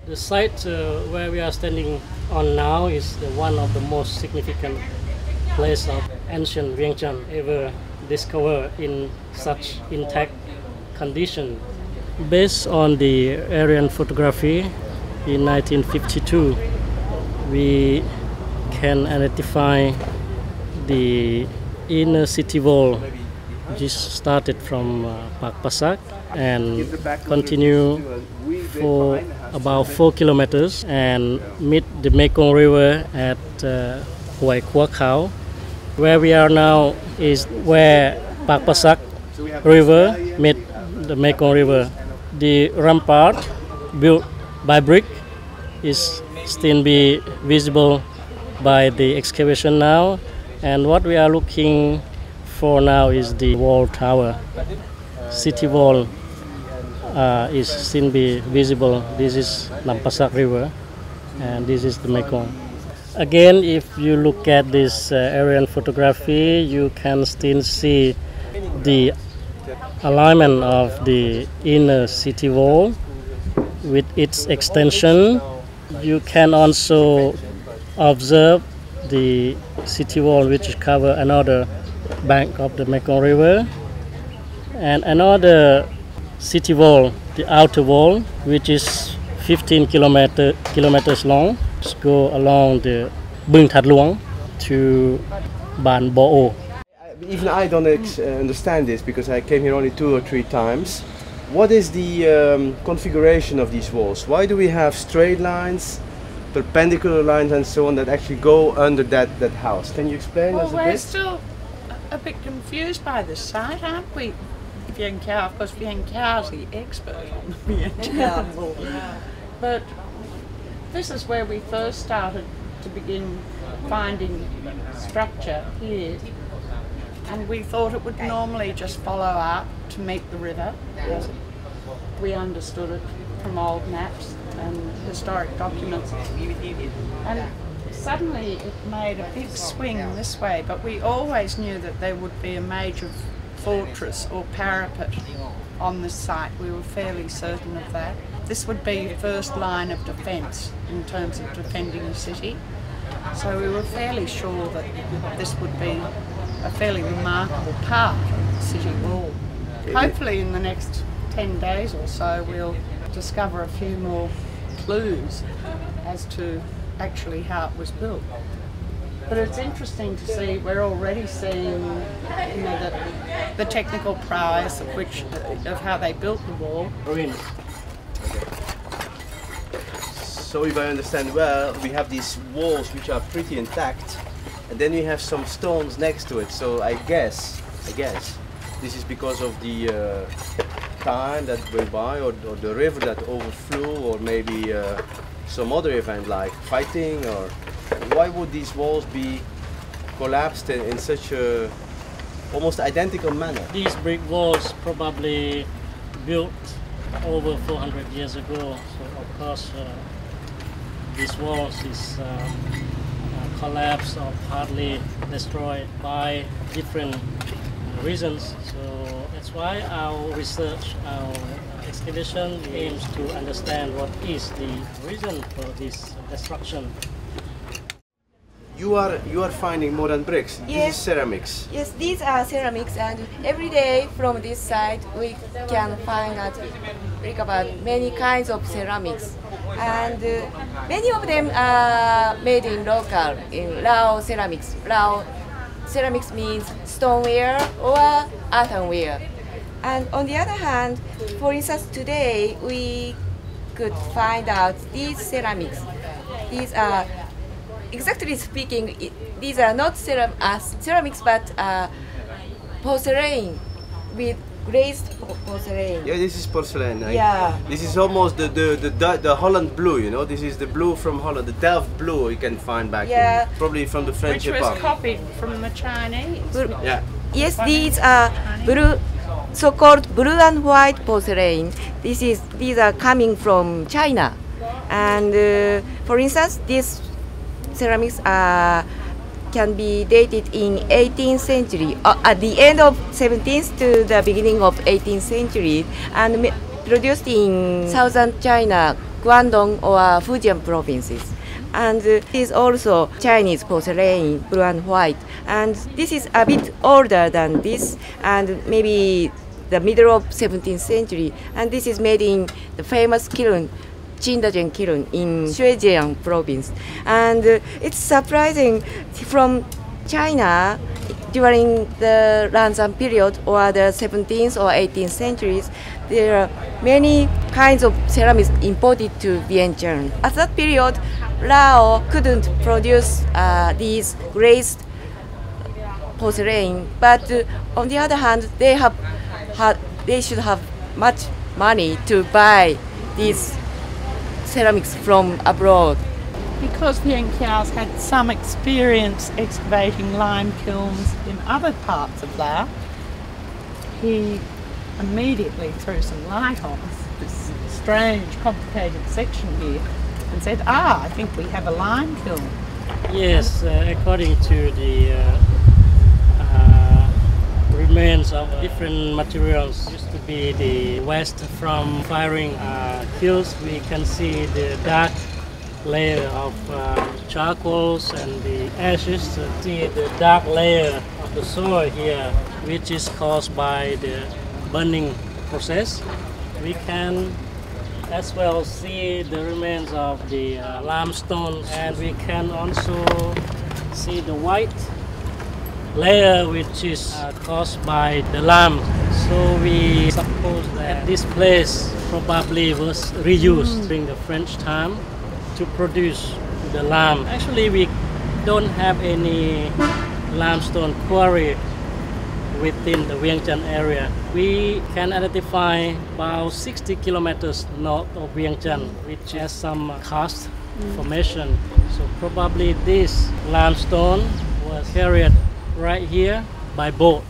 The site where we are standing on now is one of the most significant places of ancient Vientiane ever discovered in such intact condition. Based on the aerial photography in 1952, we can identify the inner city wall, which started from Pak Pasak and continue for about 4 kilometers and meet the Mekong River at Huay Kua Khao. Where we are now is where Pak Pasak River meet the Mekong River. The rampart built by brick is still be visible by the excavation now, and what we are looking for now is the wall tower. City wall is still be visible. This is Pasak River and this is the Mekong. Again, if you look at this aerial photography, you can still see the alignment of the inner city wall with its extension. You can also observe the city wall which cover another bank of the Mekong River, and another city wall, the outer wall, which is 15 kilometers long, go along the Bung That Luang to Ban Bo O. Even I don't understand this because I came here only 2 or 3 times. What is the configuration of these walls? Why do we have straight lines, perpendicular lines and so on that actually go under that house? Can you explain us a bit? Well, we're still a bit confused by this site, aren't we? Vientiane, of course, Vientiane's the expert on the Vientiane wall. But this is where we first started to begin finding structure here. And we thought it would normally just follow up to meet the river, as we understood it from old maps and historic documents. And suddenly it made a big swing this way, but we always knew that there would be a major fortress or parapet on this site. We were fairly certain of that. This would be the first line of defence in terms of defending the city. So we were fairly sure that this would be a fairly remarkable part of the city wall. Hopefully in the next 10 days or so we'll discover a few more clues as to actually how it was built. But it's interesting to see, we're already seeing the technical prowess of how they built the wall. So if I understand well, we have these walls which are pretty intact, and then we have some stones next to it. So I guess this is because of the time that went by, or the river that overflew, or maybe some other event like fighting. Or why would these walls be collapsed in such a almost identical manner? These brick walls probably built over 400 years ago. So of course these walls is collapsed or partly destroyed by different reasons. So that's why our research, our excavation aims to understand what is the reason for this destruction. You are finding more than bricks. Yes. This is ceramics. Yes, these are ceramics, and every day from this site we can find that recover many kinds of ceramics, and many of them are made in local, in Lao ceramics. Lao ceramics means stoneware or earthenware. And on the other hand, for instance, today we could find out these ceramics. These are, exactly speaking, these are not ceramics, but porcelain with glazed porcelain. Yeah, this is porcelain. Yeah. This is almost the Holland blue, you know. This is the blue from Holland, the Delft blue you can find back in, probably from the French Which Epoch. was copied from the Chinese. Yeah. Yes, these are blue, so-called blue and white porcelain. These are coming from China, and for instance, these ceramics can be dated in 18th century, at the end of 17th to the beginning of 18th century, and produced in southern China Guangdong or Fujian provinces. And this is also Chinese porcelain, blue and white. And this is a bit older than this, and maybe the middle of 17th century. And this is made in the famous kiln, Qingdazhen kiln in Zhejiang province. And it's surprising from China during the Lanzan period or the 17th or 18th centuries, there are many kinds of ceramics imported to Vientiane. At that period, Lao couldn't produce these glazed porcelain, but on the other hand, they should have much money to buy these ceramics from abroad. Because Vientiane's had some experience excavating lime kilns in other parts of Laos, he immediately threw some light on this strange, complicated section here and said, I think we have a lime kiln. Yes, according to the remains of different materials, used to be the waste from firing kilns. We can see the dark layer of charcoals and the ashes. See the dark layer of the soil here, which is caused by the burning process. We can as well see the remains of the limestone, and we can also see the white layer which is caused by the lime. So we suppose that this place probably was reused during the French time to produce the lime. Actually, we don't have any limestone quarry within the Vientiane area. We can identify about 60 kilometers north of Vientiane, which has some karst formation. So probably this limestone was carried right here by boat.